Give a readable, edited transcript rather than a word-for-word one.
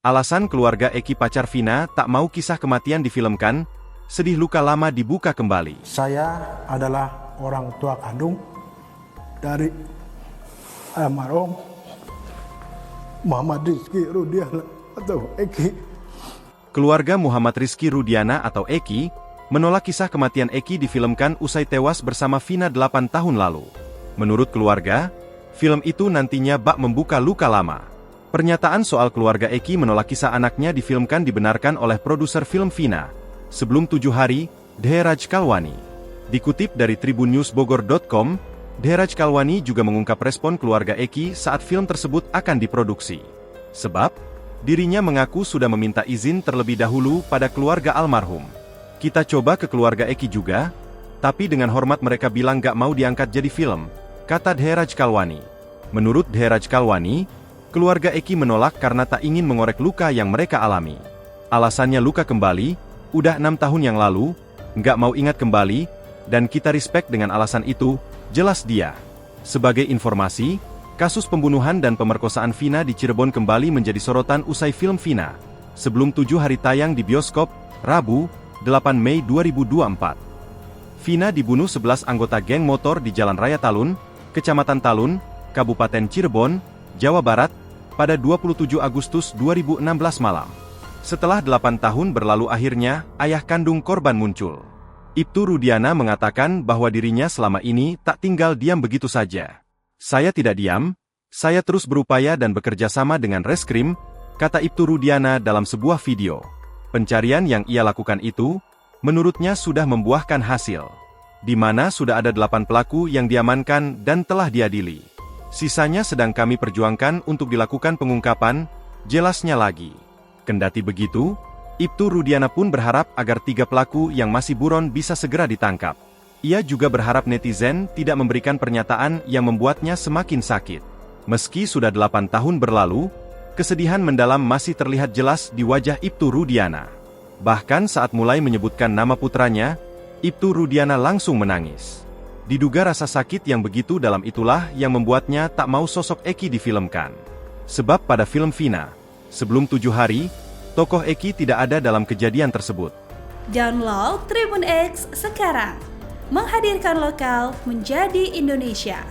Alasan keluarga Eki pacar Vina tak mau kisah kematian difilmkan, sedih luka lama dibuka kembali. Saya adalah orang tua kandung dari almarhum Muhammad Rizky Rudiana atau Eki. Keluarga Muhammad Rizky Rudiana atau Eki menolak kisah kematian Eki difilmkan usai tewas bersama Vina 8 tahun lalu. Menurut keluarga, film itu nantinya bak membuka luka lama. Pernyataan soal keluarga Eki menolak kisah anaknya difilmkan dibenarkan oleh produser film Vina. Sebelum 7 hari, Dheeraj Kalwani. Dikutip dari tribunnewsbogor.com, Dheeraj Kalwani juga mengungkap respon keluarga Eki saat film tersebut akan diproduksi. Sebab, dirinya mengaku sudah meminta izin terlebih dahulu pada keluarga almarhum. Kita coba ke keluarga Eki juga, tapi dengan hormat mereka bilang gak mau diangkat jadi film, kata Dheeraj Kalwani. Menurut Dheeraj Kalwani, keluarga Eki menolak karena tak ingin mengorek luka yang mereka alami. Alasannya luka kembali, udah 6 tahun yang lalu, nggak mau ingat kembali, dan kita respect dengan alasan itu, jelas dia. Sebagai informasi, kasus pembunuhan dan pemerkosaan Vina di Cirebon kembali menjadi sorotan usai film Vina. Sebelum 7 hari tayang di bioskop, Rabu, 8 Mei 2024. Vina dibunuh 11 anggota geng motor di Jalan Raya Talun, Kecamatan Talun, Kabupaten Cirebon, Jawa Barat, pada 27 Agustus 2016 malam. Setelah 8 tahun berlalu akhirnya, ayah kandung korban muncul. Ibtu Rudiana mengatakan bahwa dirinya selama ini tak tinggal diam begitu saja. Saya tidak diam, saya terus berupaya dan bekerja sama dengan Reskrim, kata Ibtu Rudiana dalam sebuah video. Pencarian yang ia lakukan itu, menurutnya sudah membuahkan hasil. Di mana sudah ada 8 pelaku yang diamankan dan telah diadili. Sisanya sedang kami perjuangkan untuk dilakukan pengungkapan, jelasnya lagi. Kendati begitu, Ibtu Rudiana pun berharap agar 3 pelaku yang masih buron bisa segera ditangkap. Ia juga berharap netizen tidak memberikan pernyataan yang membuatnya semakin sakit. Meski sudah 8 tahun berlalu, kesedihan mendalam masih terlihat jelas di wajah Ibtu Rudiana. Bahkan saat mulai menyebutkan nama putranya, Ibtu Rudiana langsung menangis. Diduga rasa sakit yang begitu dalam itulah yang membuatnya tak mau sosok Eki difilmkan. Sebab pada film Vina, sebelum 7 hari, tokoh Eki tidak ada dalam kejadian tersebut. Download Tribun X sekarang, menghadirkan lokal menjadi Indonesia.